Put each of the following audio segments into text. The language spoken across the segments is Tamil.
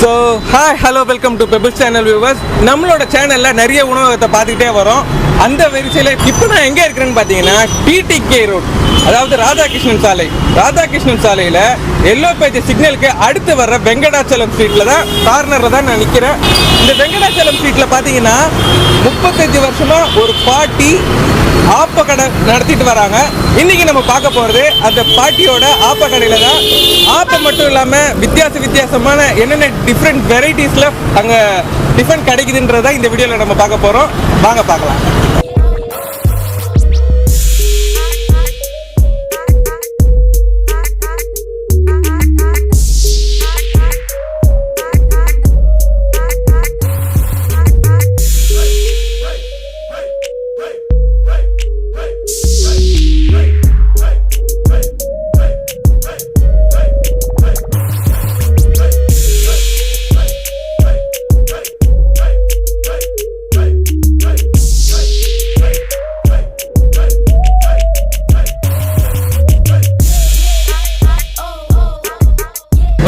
So, hi, hello, welcome to Pebbles channel viewers. நம்மளோட சேனல்ல நிறைய உணவகத்தை பார்த்துக்கிட்டே வரோம். அந்த வரிசையில் இப்போ நான் எங்கே இருக்கிறேன்னு பார்த்தீங்கன்னா TTK ரோட், அதாவது ராதாகிருஷ்ணன் சாலையில் எல்லோ பேஜ் சிக்னலுக்கு அடுத்து வர்ற வெங்கடாச்சலம் ஸ்ட்ரீட்டில் தான் கார்னரில் தான் நான் நிற்கிறேன். இந்த வெங்கடாச்சலம் ஸ்ட்ரீட்டில் பார்த்தீங்கன்னா 35 வருஷமாக ஒரு பாட்டி ஆப்ப கடை நடத்திட்டு வராங்க. இன்னைக்கு நம்ம பார்க்க போகிறது அந்த பாட்டியோட ஆப்ப கடையில் தான். ஆப்பம் மட்டும் இல்லாமல் வித்தியாசமான என்னென்ன டிஃப்ரெண்ட் வெரைட்டிஸில் அங்கே டிஃபன் கிடைக்குதுன்றதை இந்த வீடியோவில் நம்ம பார்க்க போகிறோம். வாங்க பார்க்கலாம்.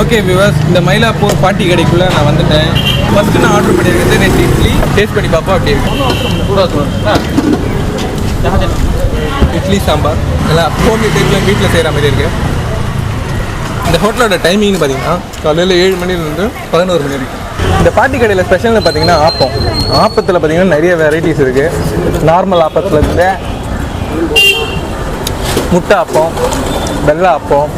ஓகே வியூவர்ஸ், இந்த மயிலாப்பூர் பாட்டி கடைக்குள்ளே நான் வந்துட்டேன். ஃபஸ்ட்டு நான் ஆர்டர் பண்ணியிருக்கிறது 2 இட்லி. டேஸ்ட் பண்ணி பார்ப்போம். அப்படி இருக்கு இட்லி சாம்பார் எல்லாம் ஹோம்மேட் டைப்பில் வீட்டில் செய்கிற மாதிரி இருக்குது. இந்த ஹோட்டலோட டைமிங்னு பார்த்தீங்கன்னா காலையில் 7 மணிலேருந்து 11 மணி வரைக்கும். இந்த பாட்டி கடையில் ஸ்பெஷல்னு பார்த்தீங்கன்னா ஆப்பத்தில் பார்த்தீங்கன்னா நிறைய வெரைட்டிஸ் இருக்குது. நார்மல் ஆப்பத்தில் இருந்து முட்டை ஆப்பம், வெள்ளை ஆப்பம்,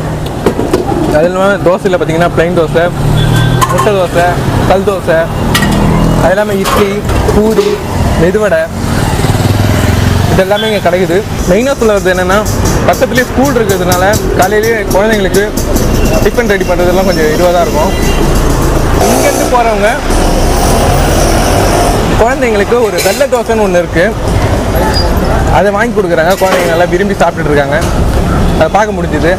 அது இல்லாமல் தோசையில் பார்த்தீங்கன்னா ப்ளைன் தோசை, முட்டை தோசை, கல் தோசை, அது இல்லாமல் இட்லி, பூரி, மெதுவடை, இதெல்லாமே இங்கே கிடைக்குது. மெயினாக சொல்கிறது என்னென்னா பக்கத்துலேயே ஸ்கூல் இருக்கிறதுனால காலையிலேயே குழந்தைங்களுக்கு டிஃபன் ரெடி பண்ணுறதுலாம் கொஞ்சம் இதுவாக தான் இருக்கும். இங்கேருந்து போகிறவங்க குழந்தைங்களுக்கு ஒரு வெள்ளை தோசைன்னு ஒன்று இருக்குது, அதை வாங்கி கொடுக்குறாங்க. குழந்தைங்க நல்லா விரும்பி சாப்பிட்டுட்ருக்காங்க. அதை பார்க்க முடிஞ்சுது.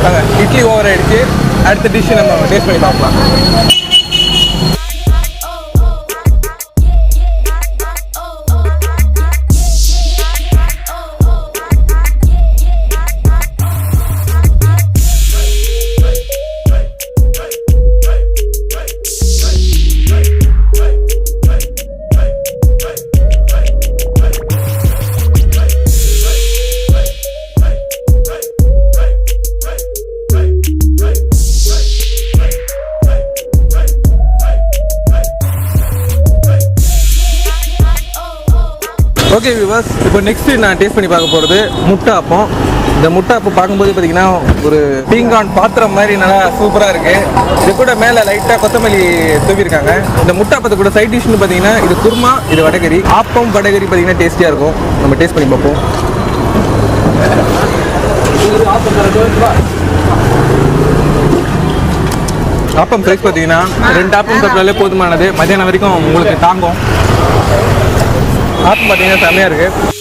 நாங்கள் இட்லி ஓவர் ஆகிடுச்சு. அடுத்த டிஷ்ஷு நம்ம டேஸ்ட் பண்ணி பார்க்கலாம். ஓகே வியூவர்ஸ், இப்போ நெக்ஸ்ட்டு நான் டேஸ்ட் பண்ணி பார்க்க போகிறது முட்டை ஆப்பம். இந்த முட்டை ஆப்பம் பார்க்கும்போது பார்த்தீங்கன்னா ஒரு பீங்கான் பாத்திரம் மாதிரி நல்லா சூப்பராக இருக்குது. இது கூட மேலே லைட்டாக கொத்தமல்லி தூவிருக்காங்க. இந்த முட்டை ஆப்பத்தை கூட சைட் டிஷ்னு பார்த்தீங்கன்னா இது குருமா, இது வடகரி. ஆப்பம் வடகரி பார்த்தீங்கன்னா டேஸ்டியாக இருக்கும். நம்ம டேஸ்ட் பண்ணி பார்ப்போம். ஆப்பம் ப்ரைஸ் பார்த்தீங்கன்னா 2 ஆப்பம் சாப்பிட்டாலே போதுமானது. மத்தியானம் வரைக்கும் உங்களுக்கு தாங்கும். ஆப்பம் பார்த்தீங்கன்னா செம்மையாக இருக்குது.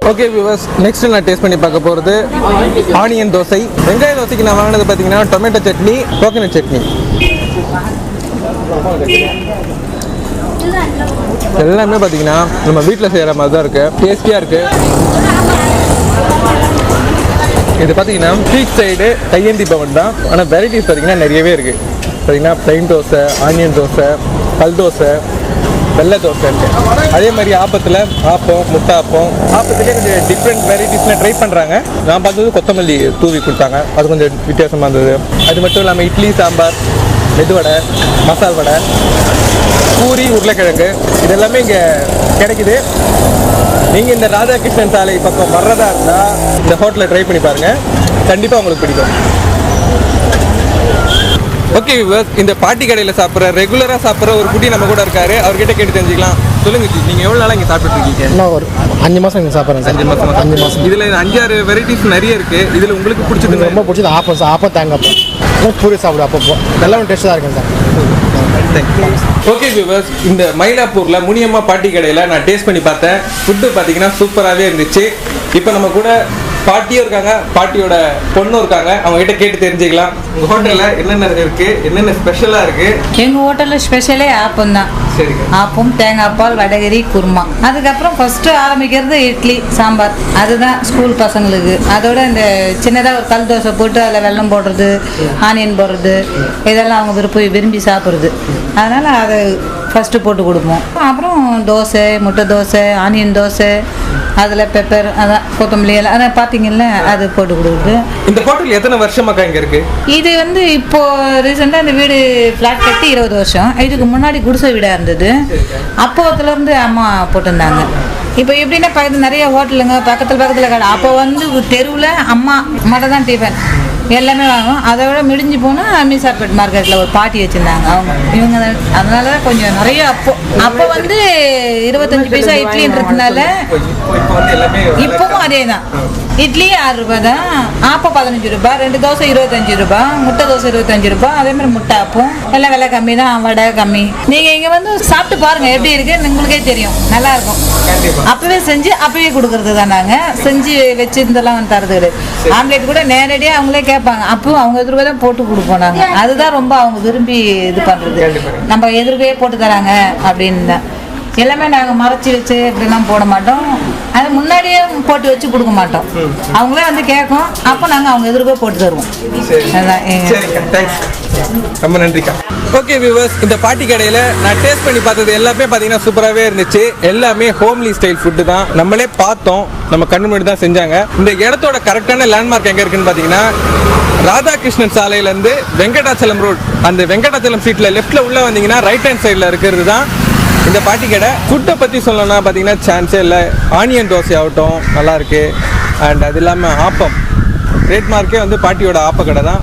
ஓகே வியூவர்ஸ், நெக்ஸ்ட் நான் டேஸ்ட் பண்ணி பார்க்க போகிறது ஆனியன் தோசை. வெங்காய தோசைக்கு நான் வாங்கினது பார்த்தீங்கன்னா டொமேட்டோ சட்னி, கோகனட் சட்னி. எல்லாமே பார்த்தீங்கன்னா நம்ம வீட்டில் செய்கிற மாதிரி தான் இருக்குது. டேஸ்டியாக இருக்குது. இது பார்த்தீங்கன்னா ஸ்ட்ரீட் சைடு கையேந்தி பவன் தான். ஆனால் வெரைட்டிஸ் பார்த்தீங்கன்னா நிறையவே இருக்குது. பார்த்தீங்கன்னா ப்ளைன் தோசை, ஆனியன் தோசை, கல் தோசை, வெள்ளை தோசை இருக்குது. அதே மாதிரி ஆப்பத்தில் ஆப்பம், முட்டை ஆப்பம், ஆப்பத்துலேயே கொஞ்சம் டிஃப்ரெண்ட் வெரைட்டிஸ்லாம் ட்ரை பண்ணுறாங்க. நான் பார்த்தது கொத்தமல்லி தூவி கொடுத்தாங்க, அது கொஞ்சம் வித்தியாசமாக இருந்தது. அது மட்டும் இல்லாமல் இட்லி, சாம்பார், மெதுவடை, மசால் வடை, பூரி, உருளைக்கிழங்கு, இதெல்லாமே இங்கே கிடைக்குது. நீங்கள் இந்த ராதாகிருஷ்ணன் சாலை பக்கம் வர்றதா இருந்தால் இந்த ஹோட்டலில் ட்ரை பண்ணி பாருங்கள். கண்டிப்பாக உங்களுக்கு பிடிக்கும். ஓகே விவர்ஸ், இந்த பாட்டி கடையில் சாப்பிட்ற ரெகுலராக சாப்பிட்ற ஒரு குட்டி நம்ம கூட இருக்காரு. அவர்கிட்ட கேட்டு தெரிஞ்சுக்கலாம். சொல்லுங்க ஜி, நீங்கள் எவ்வளோ நாளாக இங்கே சாப்பிட்டு இருக்கீங்க? நான் ஒரு 5 மாதம் இங்கே சாப்பிட்றேன். 5 மாதம். இதில் 5-6 வெரைட்டிஸ் நிறைய இருக்குது. இதில் உங்களுக்கு பிடிச்சது ரொம்ப பிடிச்சது ஆப்பம் தேங்காய் பூரி சாப்பிடும். அப்பப்போ நல்லா டேஸ்ட்டாக தான் இருக்கேன் சார். ஓகே வியூவர்ஸ், இந்த மயிலாப்பூரில் முனியம்மா பாட்டி கடையில் நான் டேஸ்ட் பண்ணி பார்த்தேன். ஃபுட்டு பார்த்தீங்கன்னா சூப்பராகவே இருந்துச்சு. இப்போ நம்ம கூட பாட்டியும் இருக்காங்க, பாட்டியோட பொண்ணும் இருக்காங்க. அவங்க கிட்ட கேட்டு தெரிஞ்சுக்கலாம் உங்கள் ஹோட்டலில் என்னென்ன இருக்குது, என்னென்ன ஸ்பெஷலாக இருக்குது. எங்கள் ஹோட்டலில் ஸ்பெஷலே ஆப்பம் தான். சரிங்க. ஆப்பம், தேங்காய் பால், வடகரி, குருமா. அதுக்கப்புறம் ஃபஸ்ட்டு ஆரம்பிக்கிறது இட்லி சாம்பார். அதுதான் ஸ்கூல் பசங்களுக்கு. அதோட இந்த சின்னதாக ஒரு கல் தோசை போட்டு அதில் வெல்லம் போடுறது, ஆனியன் போடுறது, இதெல்லாம் அவங்க விரும்பி சாப்பிட்றது. அதனால் அதை ஃபஸ்ட்டு போட்டு கொடுப்போம். அப்புறம் தோசை, முட்டை தோசை, ஆனியன் தோசை, அதில் பெப்பர், அதான் கொத்தமல்லி எல்லாம் அதான் பார்த்தீங்கல்ல, அது போட்டு கொடுக்குது. இந்த ஹோட்டல் எத்தனை வருஷமாக்கா இங்கே இருக்குது? இது வந்து இப்போ ரீசெண்டாக இந்த வீடு ஃப்ளாட் கட்டி 20 வருஷம். இதுக்கு முன்னாடி குடிசை வீடாக இருந்தது. அப்போத்துலேருந்து அம்மா போட்டிருந்தாங்க. இப்போ எப்படின்னா பக்கத்தில் நிறைய ஹோட்டலுங்க பக்கத்தில் கடை. அப்போ வந்து தெருவில் அம்மா மட்டும் தான் டிஃபன் எல்லாமே வாங்கும். அதை விட மிடிஞ்சு போனால் மீசார்பேட் மார்க்கெட்டில் ஒரு பாட்டி வச்சுருந்தாங்க அவங்க. இவங்க அதனால தான் கொஞ்சம் நிறைய அப்போ வந்து 25 பைசா இட்லின்றதுனால இப்போவும் அதே தான். இட்லி 6 ரூபாய் தான், ஆப்பம் 15 ரூபாய், 2 தோசை 25 ரூபாய், முட்டை தோசை 25 ரூபாய். அதே மாதிரி முட்டை ஆப்பம் எல்லாம் விலை கம்மி தான், வடை கம்மி. நீங்கள் இங்கே வந்து சாப்பிட்டு பாருங்கள் எப்படி இருக்குன்னு உங்களுக்கே தெரியும். நல்லா இருக்கும். அப்பவே செஞ்சு அப்பவே கொடுக்கறது தான். நாங்கள் செஞ்சு வச்சிருந்தெல்லாம் வந்து தரது கிடையாது. ஆம்லேட் கூட நேரடியாக அவங்களே கேட்பாங்க. அப்பவும் அவங்க எதிர்வே தான் போட்டு கொடுப்போம் நாங்கள். அதுதான் ரொம்ப அவங்க விரும்பி இது பண்ணுறது. நம்ம எதிர்வே போட்டு தராங்க அப்படின்னு தான். எல்லாமே நாங்கள் மறைச்சி வச்சு இப்படிலாம் போட மாட்டோம். அது முன்னாடியே போட்டு வச்சு கொடுக்க மாட்டோம். அவங்களே வந்து கேட்கும். அப்போ நாங்கள் அவங்க எதிர்ப்பே போட்டு தருவோம். அதுதான். ரொம்ப நன்றிக்கா. ஓகே வியூவர்ஸ், இந்த பாட்டி கடையில் நான் டேஸ்ட் பண்ணி பார்த்தது எல்லாமே பார்த்தீங்கன்னா சூப்பராகவே இருந்துச்சு. எல்லாமே ஹோம்லி ஸ்டைல் ஃபுட்டு தான். நம்மளே பார்த்தோம், நம்ம கண்ணு முன்னாடி தான் செஞ்சாங்க. இந்த இடத்தோட கரெக்டான லேண்ட்மார்க் எங்கே இருக்குன்னு பார்த்தீங்கன்னா, ராதாகிருஷ்ணன் சாலையிலேருந்து வெங்கடாச்சலம் ரோட், அந்த வெங்கடாச்சலம் ஸ்ட்ரீட்டில் லெஃப்ட்டில் உள்ளே வந்தீங்கன்னா ரைட் ஹேண்ட் சைடில் இருக்கிறது தான் இந்த பாட்டி கடை. ஃபுட்டை பற்றி சொல்லணும்னா பார்த்தீங்கன்னா சான்ஸே இல்லை. ஆனியன் தோசை ஆகட்டும் நல்லாயிருக்கு. அண்ட் அது இல்லாமல் ஆப்பம், ட்ரேட்மார்க்கே வந்து பாட்டியோட ஆப்ப கடை தான்.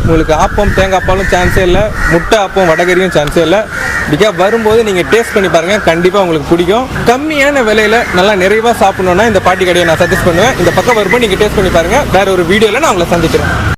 உங்களுக்கு ஆப்பம் தேங்காய் பாலும் சான்ஸே இல்லை, முட்டை ஆப்பம் வடகரியும் சான்ஸே இல்லை. பிகாஸ் வரும்போது நீங்கள் டேஸ்ட் பண்ணி பாருங்கள், கண்டிப்பாக உங்களுக்கு பிடிக்கும். கம்மியான விலையில் நல்லா நிறைவாக சாப்பிட்ணுன்னா இந்த பாட்டி கடையை நான் சஜஸ்ட் பண்ணுவேன். இந்த பக்கம் வரும்போது நீங்கள் டேஸ்ட் பண்ணி பாருங்கள். வேறு ஒரு வீடியோவில் நான் உங்களை சந்திக்கிறேன்.